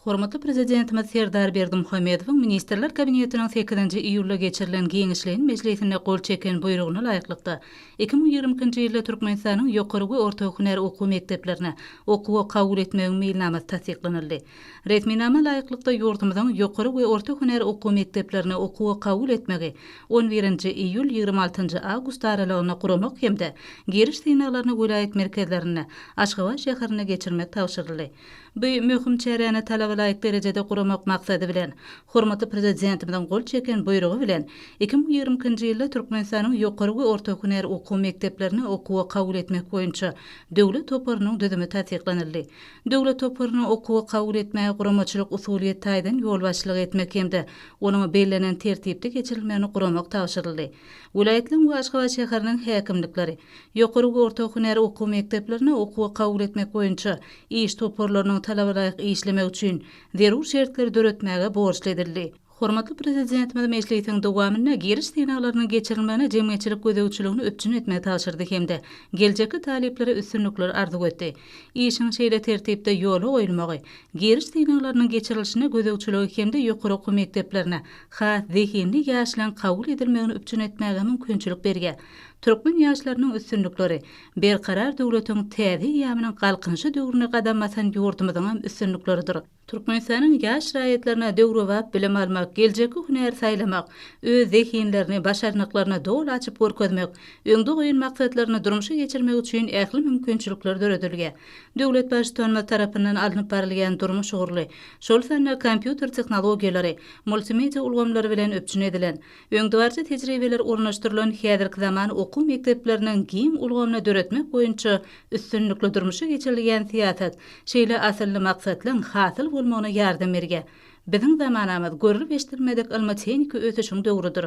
[SPEAKER 6] Hormatly prezidentimiz Serdar Berdimuhammedowyň Ministrler Kabinetiniň 8-nji iýulda geçirilen giňişliň meclisine gol çeken buýrugyna laýyklykda 2020-nji ýylda Türkmenistanyň ýokary we orta hünär okuw mekdeplerine okuwa kabul etmegiň mailnamasy tasdiklanyldy. Resminama laýyklykda ýurdumyzyň ýokary we orta hünär okuw mekdeplerine okuwa kabul etmegi 11-nji iýul 26-njy awgust aralygyna guramak hemde giriş synaglaryny vilayet merkezlerine Aşgabat şäherine geçirmek tawşyryldy. Bu möhüm çäreni talaba laýyk derejede guramak maksady bilen hormatly prezidentimiň gol çeken buýrugy bilen 2020-nji ýylda Türkmenistanyň ýokary we orta hünär okuw mekdeplerine okuwa kabul etmek boýunça döwlet toparynyň düzümi tasdiklanyldy. Döwlet toparyny okuwa kabul etmäge guramaçylyk usuliýet taýdan ýol başçylyk etmek hemde onuň bellänen tertipde geçirilmegini guramak tawşyryldy. Vilayetleriň we Aşgabat şäheriniň häkimlikleri ýokary we orta hünär okuw mekdeplerine okuwa kabul etmek boýunça iş toparlarynyň talaba laýyk işlemek üçin zerur şertleri döretmäge borçly edildi. Hormatly prezidentimiz meclisiň dowamyna giriş synaglarynyň geçirilmegine jemgyýetçilik gödäwçiligini öpçün etmek taşyrdy hemde geljekki taleplere üstünlükler arzu etdi. İşiň şeýle tertipde ýola goýulmagy, giriş synaglarynyň geçirilişine gödäwçiligi hemde ýokary okuw mekdeplerine has zehinli ýaşlaryň kabul edilmegini öpçün etmäge mümkinçilik berýär. Türkmen ýaşlarynyň üstünlükleri berkarar döwletiň täze ýamynyň galkynyşy döwrüne gadam basan ýurdumyzyň üstünlikleridir. Türkmenistanyň ýaş raýatlaryna döwrewap bilim almak, geljekki hünär saýlamak, öz zehinlerini, başarnyklaryny dol açyp görkezmek, öňde goýan maksadlaryny durmuşa geçirmek üçin ähli mümkinçilikler döredilýär. Döwlet başçylygy tarapyndan alınıp barylýan durmuş ugurly, şol sanly kompýuter tehnologiýalary, multimedia ulgamlary bilen öpçün edilen, öňde barça tejribeler ornaşdyrylan häzirki zaman okuw mekdepleriniň giň ulgamyny döretmek boýunça üstünlikli durmuşa geçirilýän siýasat, şeýle asylly maksatlaryň hasyl bolmagyna ýardam berýär. Biziň zamanamyz görülip eşitilmedik ilmi tehnika ötüşüň döwrüdir.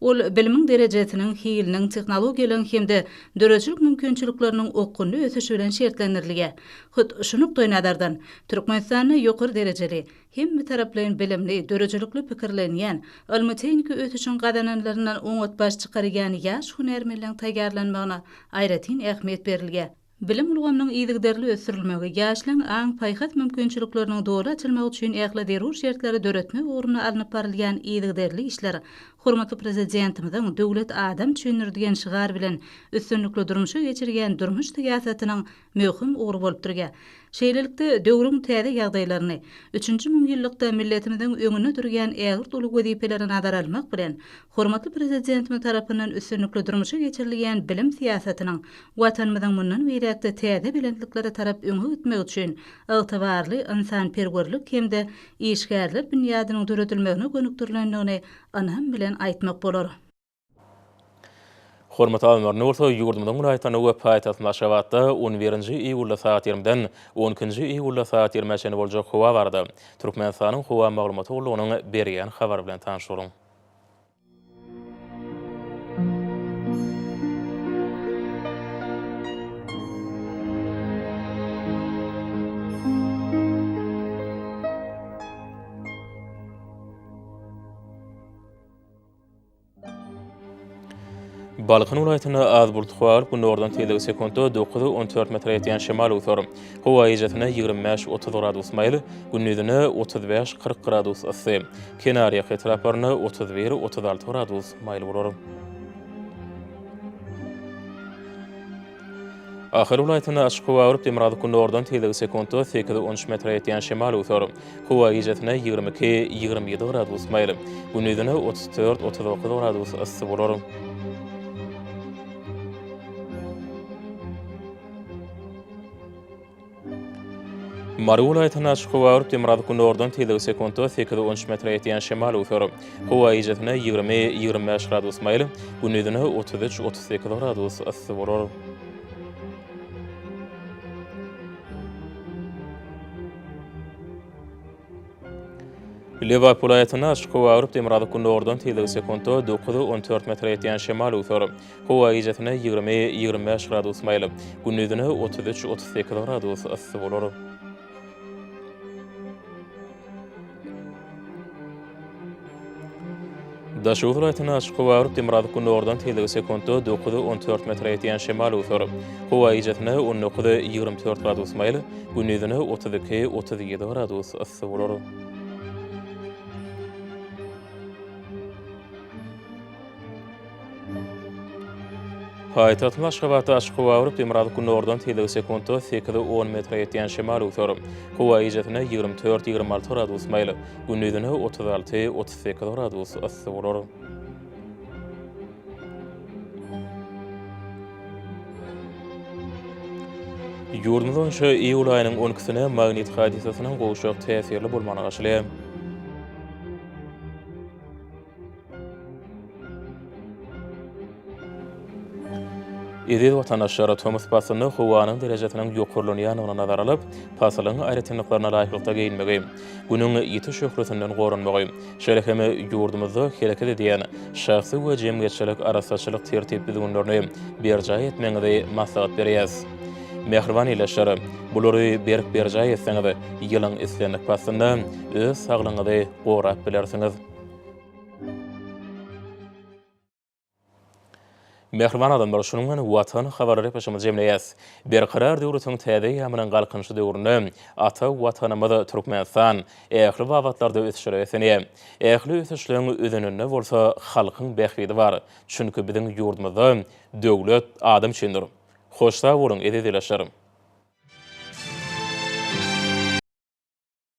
[SPEAKER 6] Ol bilimiň derejesiniň, hiliniň, tehnologiýalaryň hemde döreçilik mümkinçilikleriniň okgunly ötüşi bilen şertlendirilýär. Hut şunu toýnadardan Türkmenistanyň ýokary derejeli hem bir taraplaryň bilimli, döreçilikli pikirlenýän, ilmi tehnika ötüşüň gadananlaryndan oňat baş çykarýan ýaş hünärmenleriň taýýarlanmagyna aýratyn ähmiýet berilýär. Bilim ulgamynyň ýygyderli ösürilmegi, ýaşlaryň aň paýhat mümkinçilikleriniň dogry açylmagy üçin ähli zerur şertleri döretmek ugruna alınıp barylýan ýygyderli işler hormatly prezidentimiziň döwlet adam düşündirdigen şygar bilen üstünlikli durmuşa geçirgen durmuş siýasatynyň möhüm ugry bolup durýar. Şeýlelikde döwrüň täze ýagdaýlaryny 3-nji müňyllykda milletimiziň öňüne durýan ägir dolu wezipelerini nazar almak bilen hormatly prezidentimiz tarapyndan üstünlikli durmuşa geçirilýän bilim siýasatynyň watanymyzyň mundan beýlekde täze bilendikleri tarap öňe gitmek üçin ygtybarly insanperwerlik hemde işgärler dünýäniň döredilmegine gönükdirilendigini anam bilen aýtmak bolar.
[SPEAKER 1] Hormatly alymlar, bolsa ýurdumyzyň vilayetine we paýtatyň Aşgabatda 11-nji iýulda saat 20-den 12-nji iýulda saat 20-de boljak howa bardy. Türkmenistanyň howa maglumaty bolanyň berýän habar bilen tanışyryň. Balkın ulaytyna az bulutly alyp gündörden tezligi sekundda 9-14 metr ýetýän şemal öwür. Howa ýejetine 25-30 gradus maýly, gündüzine 35-40 gradus ysy. Kenariýa etraparyna 31-36 gradus maýly bolar. Ahir ulaytyna açyk howa aryp demirady gündörden tezligi sekundda 8-13 metr ýetýän şemal öwür. Howa ýejetine 22-27 gradus maýly, gündüzine 34-39 gradus ysy bolar. Mary ulaytyna açyk howa aryp demirady gündörden tezligi sekundda 8-13 metr ýetýän şemal öwür. Howa ýejetine 20-25 gradus maýly, gündüzine 33-38 gradus ysy bolar. Liverpool aýatyna açyk howa aryp demirady gündörden tezligi sekundda 9-14 metr ýetýän şemal öwür. Howa ýejetine 20-25 gradus maýly, gündüzine 33-38 gradus ysy bolar. Daşuw vilayatyna açyk howa aryp demirady gündörden tezligi sekundda 9-14 metr ýetýän şemal öwür. Howa ýejetine 19-24 gradus maýly, gündüzine 32-37 gradus ysy bolar. Paýtagyň Aşgabatda açyk howa aryp demirady gündörden tezligi sekundda 8-10 metr ýetýän şemal öwür. Howa ýejetine 24-26 gradus maýly, gündüzine 36-38 gradus ysy bolar. Ýurdumyz boýunça iýul aýynyň 12-sine magnit hadisasynyň gowşak täsirli bolmany gaşylýar. Edil watandaşlara Thomas Passyny howanyň derejesiniň ýokurlygyny ýanyna nazar alyp, pasalyň aýratynlyklaryna laýyklykda giyinmegi, günüň ýeti şöhretinden gorunmagy, şereheme ýurdumyzda hereket edýän şahsy we jemgyýetçilik arasaçylyk tertipligini berjaý etmegide maslahat berýäs. Mehriban ýylaşary, bulary berjaý etseňiz, ýylyň islenip passynda öz saglygyňyzy gorap bilersiňiz. Mehriban adamlar şunun watan habarlary paşamyz jemleýäs. Berkarar döwretiň täze ýamynyň galkynşy döwründe ata watanymyzy Türkmenistan ähli wagtlarda ötüşýär. Ähli ötüşlerini ödeninde bolsa halkyň bähwidi bar. Çünki biziň ýurdumyzda döwlet adam üçindir. Hoşsa bolun ededileşerim.